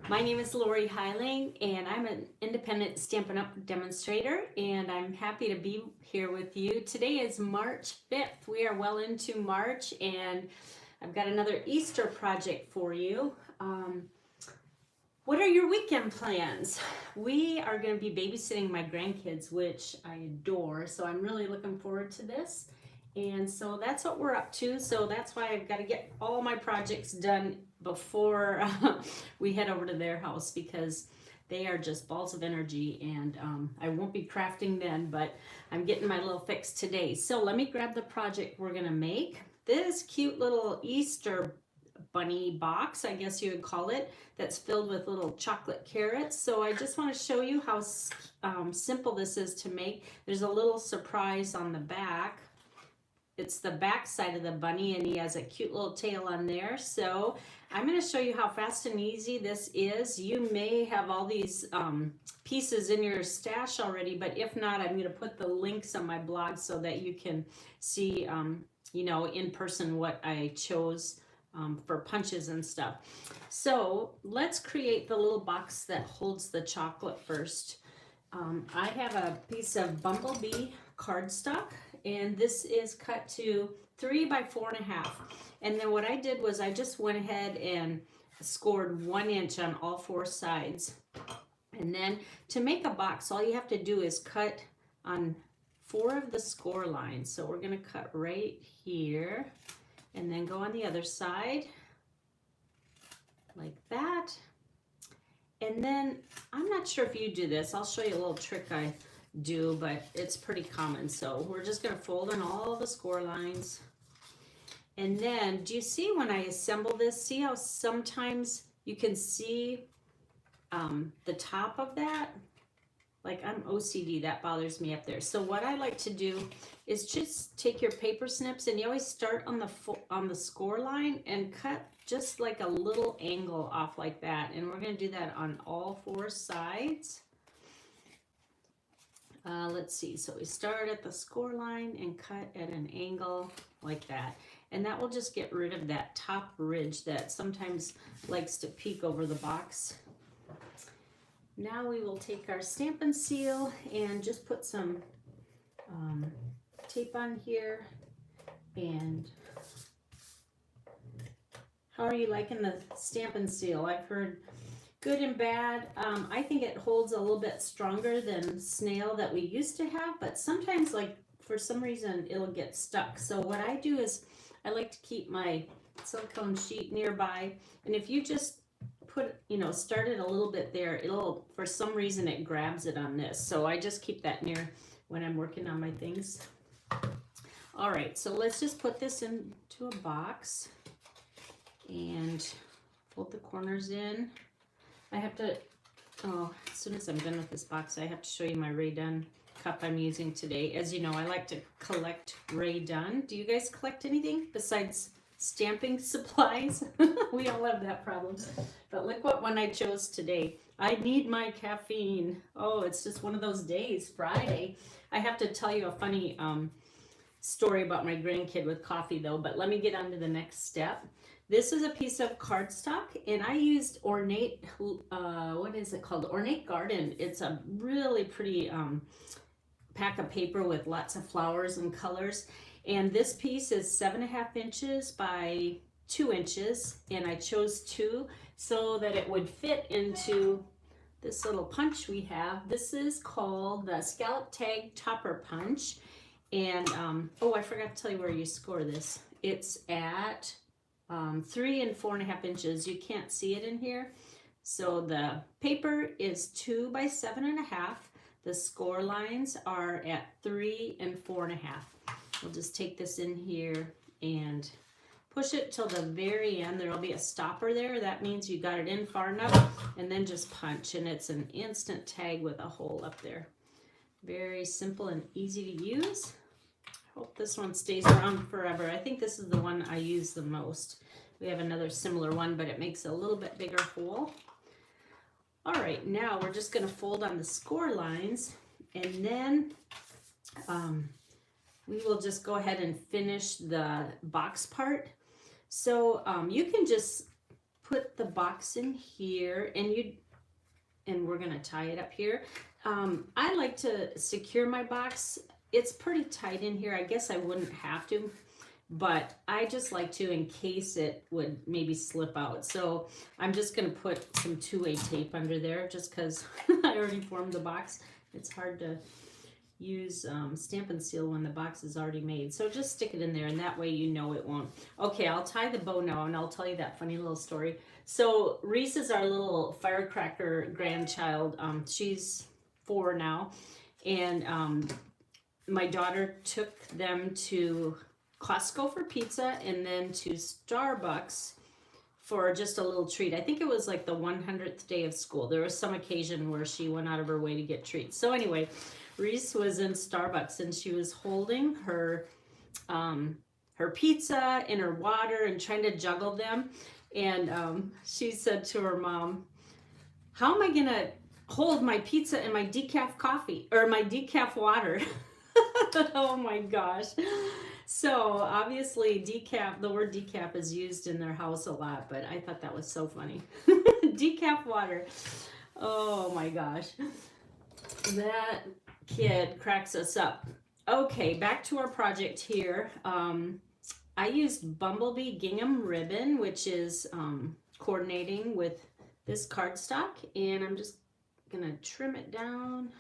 My name is Lorri Heiling, and I'm an independent Stampin' Up! Demonstrator, and I'm happy to be here with you. Today is March 5th. We are well into March, and I've got another Easter project for you. What are your weekend plans? We are going to be babysitting my grandkids, which I adore, so I'm really looking forward to this. And so that's what we're up to. So that's why I've got to get all my projects done before we head over to their house, because they are just balls of energy, and I won't be crafting then, but I'm getting my little fix today. So let me grab the project we're going to make. This cute little Easter bunny box, I guess you would call it, that's filled with little chocolate carrots. So I just want to show you how simple this is to make. There's a little surprise on the back. It's the back side of the bunny, and he has a cute little tail on there. So I'm going to show you how fast and easy this is. You may have all these pieces in your stash already, but if not, I'm going to put the links on my blog so that you can see, you know, in person what I chose for punches and stuff. So let's create the little box that holds the chocolate first. I have a piece of bumblebee cardstock, and this is cut to 3 by 4.5. And then what I did was I just went ahead and scored 1 inch on all 4 sides. And then to make a box, all you have to do is cut on 4 of the score lines. So we're going to cut right here, and then go on the other side like that. And then I'm not sure if you do this. I'll show you a little trick I do, but it's pretty common. So we're just going to fold on all the score lines. And then do you see when I assemble this, see how sometimes you can see the top of that? Like, I'm OCD, that bothers me up there. So what I like to do is just take your paper snips, and you always start on the score line and cut just like a little angle off like that. And we're going to do that on all 4 sides. Let's see. So we start at the score line and cut at an angle like that. And that will just get rid of that top ridge that sometimes likes to peek over the box. Now we will take our Stampin' Seal and just put some tape on here. And how are you liking the Stampin' Seal? I've heard good and bad. I think it holds a little bit stronger than snail that we used to have, but sometimes, like, for some reason it'll get stuck. So what I do is I like to keep my silicone sheet nearby, and if you just put, you know, start it a little bit there, it'll, for some reason it grabs it on this. So I just keep that near when I'm working on my things. All right, so let's just put this into a box and fold the corners in. I have to, as soon as I'm done with this box, I have to show you my Rae Dunn cup I'm using today. As you know, I like to collect Rae Dunn. Do you guys collect anything besides stamping supplies? We all have that problem. But look what one I chose today. I need my caffeine. Oh, it's just one of those days, Friday. I have to tell you a funny story about my grandkid with coffee though, but let me get on to the next step. This is a piece of cardstock, and I used Ornate, what is it called? Ornate Garden. It's a really pretty pack of paper with lots of flowers and colors. And this piece is 7.5 inches by 2 inches, and I chose 2 so that it would fit into this little punch we have. This is called the Scallop Tag Topper Punch. And, oh, I forgot to tell you where you score this. It's at 3 and 4.5 inches. You can't see it in here. So the paper is 2 by 7.5. The score lines are at 3 and 4.5. We'll just take this in here and push it till the very end. There will be a stopper there. That means you got it in far enough, and then just punch, and it's an instant tag with a hole up there. Very simple and easy to use. I hope this one stays around forever. I think this is the one I use the most. We have another similar one, but it makes a little bit bigger hole. All right, now we're just going to fold on the score lines, and then we will just go ahead and finish the box part. So you can just put the box in here, and we're gonna tie it up here. I like to secure my box. It's pretty tight in here. I guess I wouldn't have to, but I just like to in case it would maybe slip out. So I'm just gonna put some 2-way tape under there just because I already formed the box. It's hard to use stamp and seal when the box is already made. So just stick it in there, and that way you know it won't. Okay, I'll tie the bow now, and I'll tell you that funny little story. So Reese is our little firecracker grandchild. She's 4 now, and my daughter took them to Costco for pizza and then to Starbucks for just a little treat. I think it was like the 100th day of school. There was some occasion where she went out of her way to get treats. So anyway, Reese was in Starbucks and she was holding her her pizza and her water and trying to juggle them. And she said to her mom, "How am I gonna hold my pizza and my decaf coffee or my decaf water?" Oh my gosh. So obviously decaf, the word decaf is used in their house a lot, but I thought that was so funny. Decaf water. Oh my gosh. That kid cracks us up. Okay, back to our project here. I used Bumblebee gingham ribbon, which is coordinating with this cardstock, and I'm just gonna trim it down.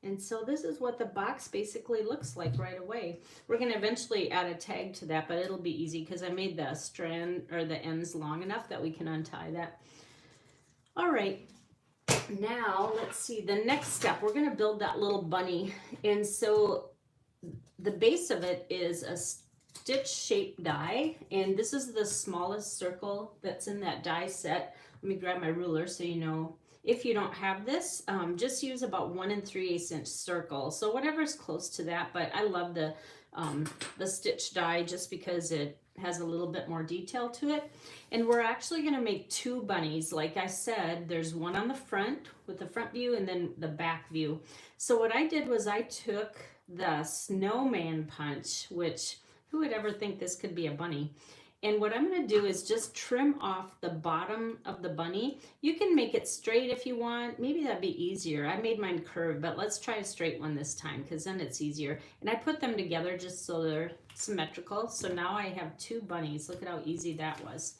And so this is what the box basically looks like right away. We're gonna eventually add a tag to that, but it'll be easy because I made the strand or the ends long enough that we can untie that. All right, now let's see, the next step, we're gonna build that little bunny. And so the base of it is a stitch shaped die, and this is the smallest circle that's in that die set. Let me grab my ruler so you know. If you don't have this, just use about 1 3/8 inch circle. So whatever's close to that, but I love the stitch die just because it has a little bit more detail to it. And we're actually gonna make 2 bunnies. Like I said, there's one on the front with the front view and then the back view. So what I did was I took the snowman punch, which who would ever think this could be a bunny? And what I'm going to do is just trim off the bottom of the bunny. You can make it straight if you want. Maybe that'd be easier. I made mine curved, but let's try a straight one this time because then it's easier. And I put them together just so they're symmetrical. So now I have 2 bunnies. Look at how easy that was.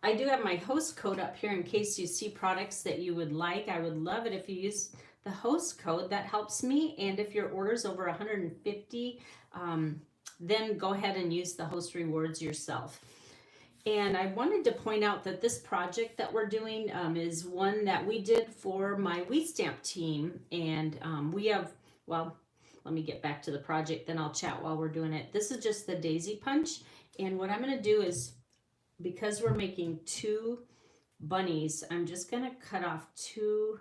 I do have my host code up here in case you see products that you would like. I would love it if you use the host code. That helps me. And if your order's over 150, then go ahead and use the host rewards yourself. And I wanted to point out that this project that we're doing is one that we did for my We Stamp team. And we have, well, let me get back to the project, then I'll chat while we're doing it. This is just the daisy punch. And what I'm going to do is, because we're making 2 bunnies, I'm just going to cut off 2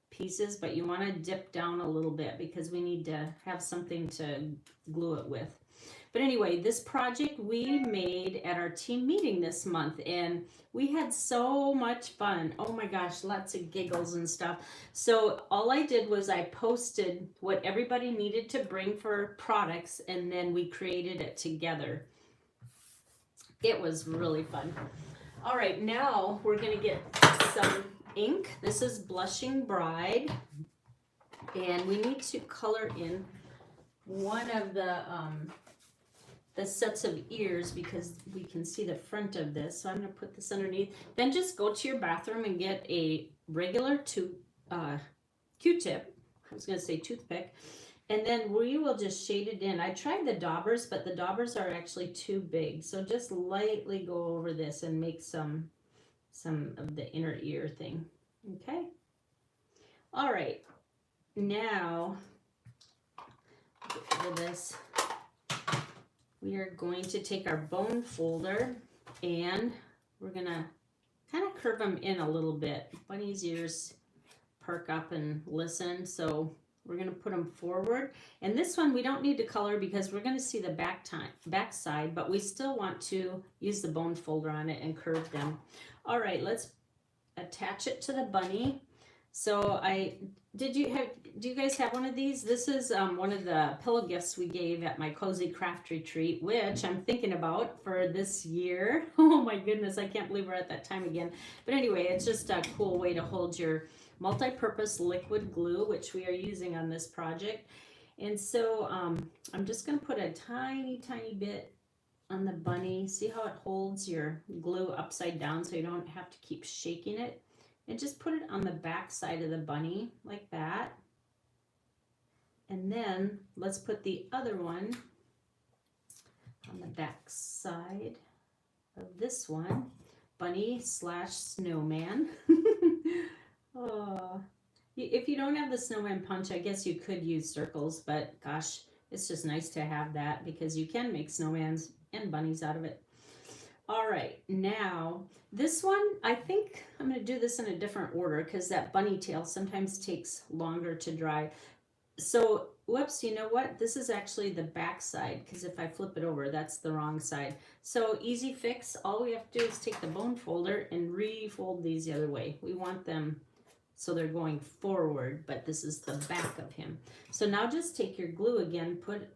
pieces, but you want to dip down a little bit because we need to have something to glue it with. But anyway, this project we made at our team meeting this month, and we had so much fun. Oh my gosh, lots of giggles and stuff. So all I did was I posted what everybody needed to bring for products, and then we created it together. It was really fun. All right, now we're gonna get some ink. This is Blushing Bride, and we need to color in one of the sets of ears because we can see the front of this. So I'm going to put this underneath. Then just go to your bathroom and get a regular Q-tip. I was going to say toothpick. And then we will just shade it in. I tried the daubers, but the daubers are actually too big. So just lightly go over this and make some of the inner ear thing. Okay. All right. Now, get rid of this. We are going to take our bone folder and we're going to kind of curve them in a little bit. Bunny's ears perk up and listen. So we're going to put them forward. And this one we don't need to color because we're going to see the back side, but we still want to use the bone folder on it and curve them. All right, let's attach it to the bunny. So do you guys have one of these? This is one of the pillow gifts we gave at my cozy craft retreat, which I'm thinking about for this year. Oh my goodness, I can't believe we're at that time again. But anyway, it's just a cool way to hold your multi-purpose liquid glue, which we are using on this project. And so I'm just going to put a tiny bit on the bunny. See how it holds your glue upside down so you don't have to keep shaking it? And just put it on the back side of the bunny like that. And then let's put the other one on the back side of this one, bunny slash snowman. Oh, if you don't have the snowman punch, I guess you could use circles, but gosh, it's just nice to have that because you can make snowmans and bunnies out of it. All right, now this one, I think I'm going to do this in a different order because that bunny tail sometimes takes longer to dry. So, whoops, you know what? This is actually the back side because if I flip it over, that's the wrong side. So, easy fix. All we have to do is take the bone folder and refold these the other way. We want them so they're going forward, but this is the back of him. So now just take your glue again, put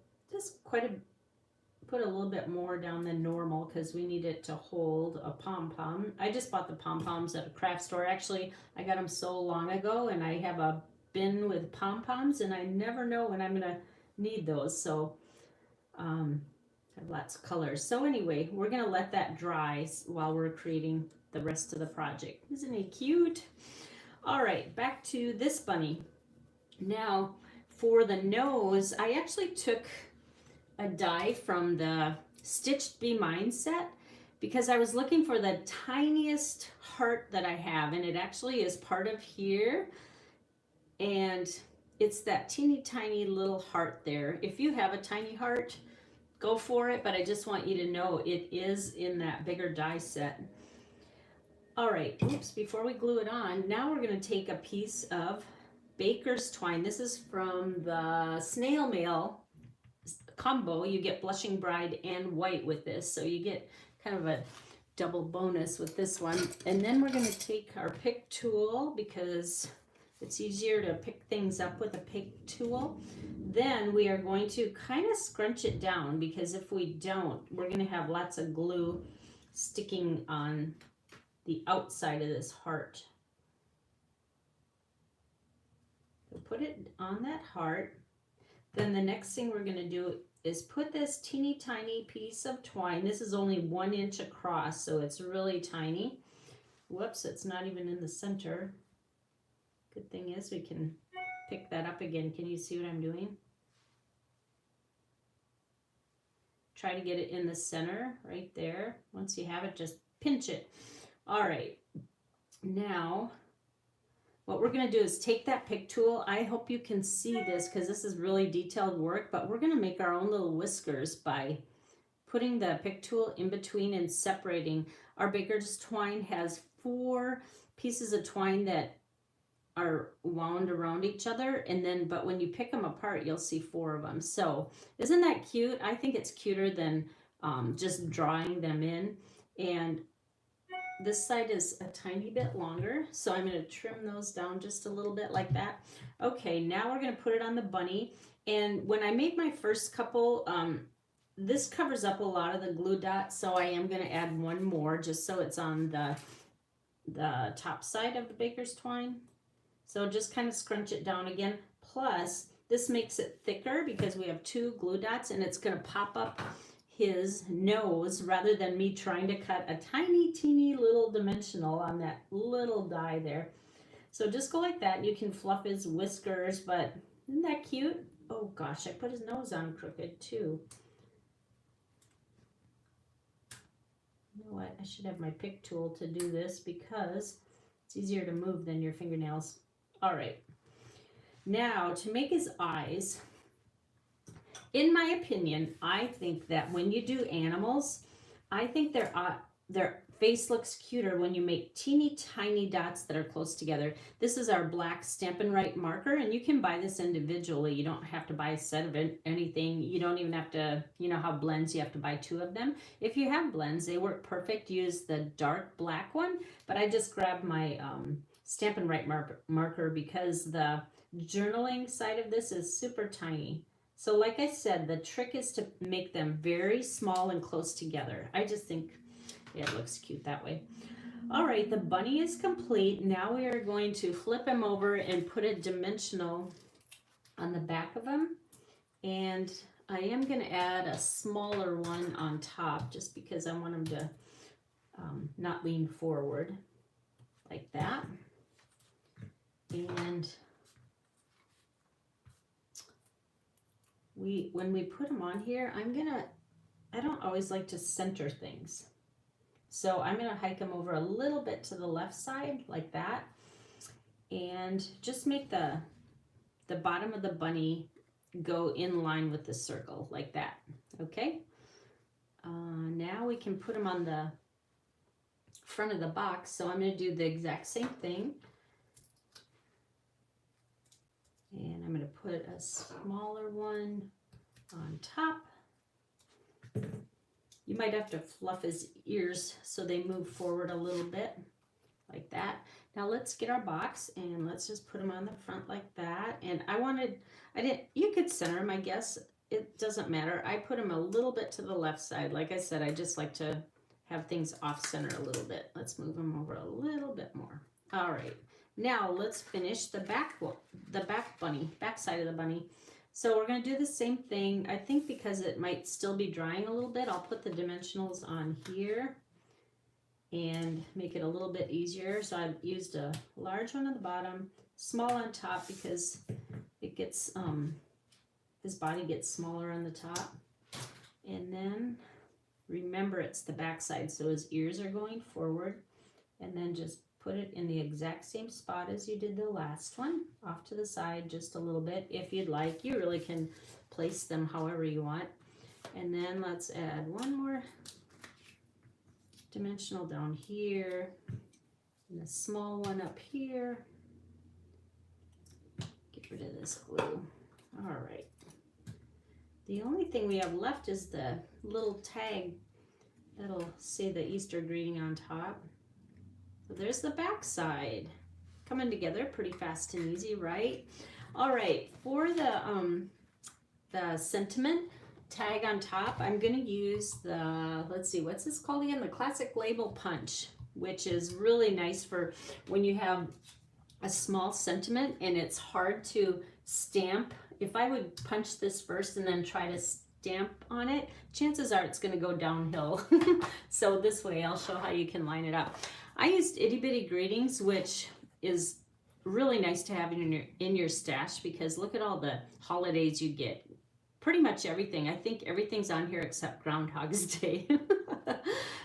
a little bit more down than normal because we need it to hold a pom-pom. I just bought the pom-poms at a craft store. Actually, I got them so long ago, and I have a bin with pom-poms, and I never know when I'm gonna need those. So I have lots of colors. So anyway, we're gonna let that dry while we're creating the rest of the project. Isn't he cute? All right, back to this bunny. Now for the nose, I actually took a die from the Stitched Be Mine set because I was looking for the tiniest heart that I have, and it actually is part of here, and it's that teeny tiny little heart there. If you have a tiny heart, go for it, but I just want you to know it is in that bigger die set. All right, oops, before we glue it on, now we're going to take a piece of baker's twine. This is from the snail mail combo. You get blushing bride and white with this, so you get kind of a double bonus with this one. And then we're going to take our pick tool because it's easier to pick things up with a pick tool. Then we are going to kind of scrunch it down because if we don't, we're going to have lots of glue sticking on the outside of this heart. So put it on that heart. Then the next thing we're going to do is put this teeny tiny piece of twine. This is only 1 inch across, so it's really tiny. Whoops, it's not even in the center. Good thing is we can pick that up again. Can you see what I'm doing? Try to get it in the center right there. Once you have it, just pinch it. All right, now what we're going to do is take that pick tool. I hope you can see this because this is really detailed work, but we're going to make our own little whiskers by putting the pick tool in between and separating. Our baker's twine has 4 pieces of twine that are wound around each other, and then but when you pick them apart, you'll see 4 of them. So isn't that cute? I think it's cuter than just drawing them in. And this side is a tiny bit longer, so I'm going to trim those down just a little bit like that. Okay, now we're going to put it on the bunny. And when I made my first couple, this covers up a lot of the glue dots, so I am going to add 1 more just so it's on the top side of the baker's twine. So just kind of scrunch it down again. Plus, this makes it thicker because we have 2 glue dots, and it's going to pop up his nose rather than me trying to cut a tiny teeny little dimensional on that little die there. So just go like that. You can fluff his whiskers, but isn't that cute? Oh gosh, I put his nose on crooked too. You know what? I should have my pick tool to do this because it's easier to move than your fingernails. All right. Now to make his eyes, in my opinion, I think that when you do animals, I think their face looks cuter when you make teeny tiny dots that are close together. This is our black Stampin' Right marker, and you can buy this individually. You don't have to buy a set of anything. You don't even have to, you know how blends, you have to buy 2 of them. If you have blends, they work perfect. Use the dark black one, but I just grabbed my Stampin' Write marker because the journaling side of this is super tiny. So like I said, the trick is to make them very small and close together. I just think it looks cute that way. All right, the bunny is complete. Now we are going to flip him over and put a dimensional on the back of him. And I am going to add a smaller one on top just because I want him to not lean forward like that. And when we put them on here, I don't always like to center things. So I'm going to hike them over a little bit to the left side like that. And just make the bottom of the bunny go in line with the circle like that. Okay. Now we can put them on the front of the box. So I'm going to do the exact same thing. And I'm going to put a smaller one on top. You might have to fluff his ears so they move forward a little bit like that. Now let's get our box and let's just put them on the front like that. And you could center them, I guess. It doesn't matter. I put them a little bit to the left side. Like I said, I just like to have things off center a little bit. Let's move them over a little bit more. All right. Now let's finish the back side of the bunny. So we're going to do the same thing. I think because it might still be drying a little bit, I'll put the dimensionals on here and make it a little bit easier. So I've used a large one at the bottom, small on top because it gets, his body gets smaller on the top. And then remember it's the back side, so his ears are going forward. And then just put it in the exact same spot as you did the last one, off to the side just a little bit if you'd like. You really can place them however you want. And then let's add one more dimensional down here and a small one up here. Get rid of this glue. All right. The only thing we have left is the little tag that'll say the Easter greeting on top. So there's the back side. Coming together pretty fast and easy, right? All right, for the sentiment tag on top, I'm gonna use the, let's see, what's this called again? The Classic Label Punch, which is really nice for when you have a small sentiment and it's hard to stamp. If I would punch this first and then try to stamp on it, chances are it's gonna go downhill. So this way I'll show how you can line it up. I used Itty Bitty Greetings, which is really nice to have in your stash because look at all the holidays you get. Pretty much everything. I think everything's on here except Groundhog's Day.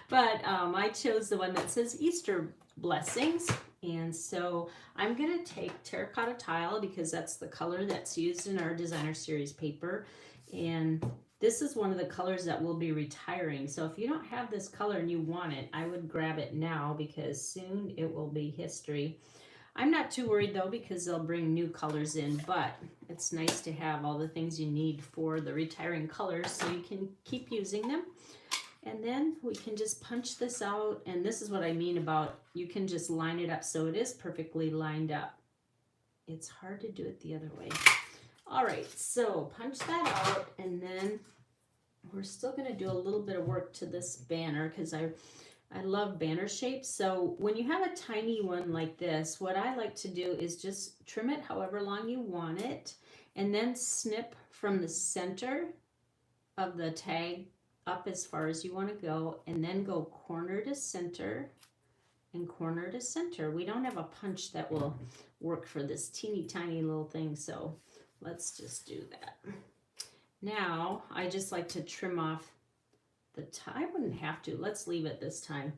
But I chose the one that says Easter Blessings. And so I'm going to take terracotta tile because that's the color that's used in our designer series paper. And this is one of the colors that will be retiring. So if you don't have this color and you want it, I would grab it now because soon it will be history. I'm not too worried though because they'll bring new colors in, but it's nice to have all the things you need for the retiring colors so you can keep using them. And then we can just punch this out. And this is what I mean about you can just line it up so it is perfectly lined up. It's hard to do it the other way. All right, so punch that out, and then we're still going to do a little bit of work to this banner because I love banner shapes. So when you have a tiny one like this, what I like to do is just trim it however long you want it, and then snip from the center of the tag up as far as you want to go, and then go corner to center and corner to center. We don't have a punch that will work for this teeny tiny little thing, so let's just do that. Now, I just like to trim off the top. I wouldn't have to. Let's leave it this time.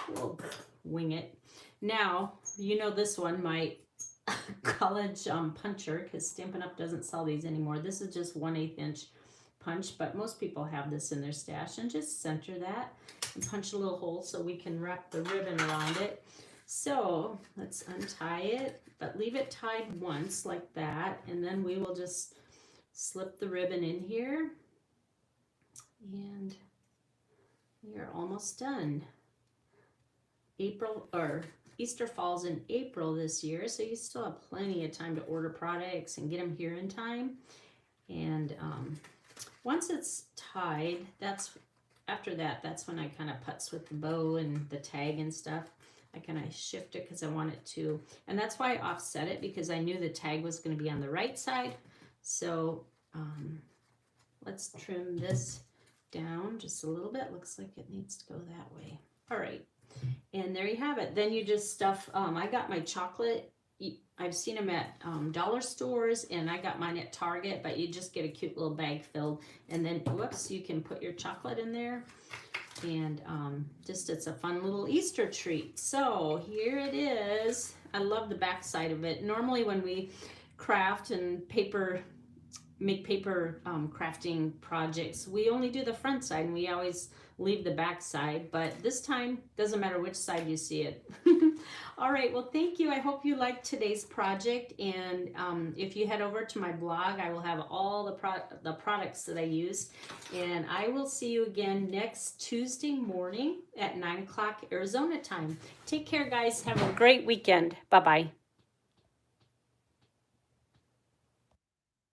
We'll wing it. Now, you know this one, my college puncher, because Stampin' Up! Doesn't sell these anymore. This is just 1/8 inch punch, but most people have this in their stash. And just center that and punch a little hole so we can wrap the ribbon around it. So let's untie it, but leave it tied once like that, and then we will just slip the ribbon in here, and we are almost done. Easter falls in April this year, so you still have plenty of time to order products and get them here in time. And once it's tied, after that's when I kind of putz with the bow and the tag and stuff. I kind of shift it because I want it to, and that's why I offset it, because I knew the tag was going to be on the right side. So let's trim this down just a little bit. Looks like it needs to go that way. All right, and there you have it. Then you just stuff, I got my chocolate, I've seen them at dollar stores, and I got mine at Target, but you just get a cute little bag filled, and then whoops, you can put your chocolate in there, and just it's a fun little Easter treat. So here it is. I love the back side of it. Normally when we craft and make paper crafting projects, we only do the front side and we always leave the back side, but this time doesn't matter which side you see it. All right, well, thank you. I hope you liked today's project, and if you head over to my blog, I will have all the products that I used, and I will see you again next Tuesday morning at 9 o'clock Arizona time. Take care, guys. Have a great weekend. Bye-bye.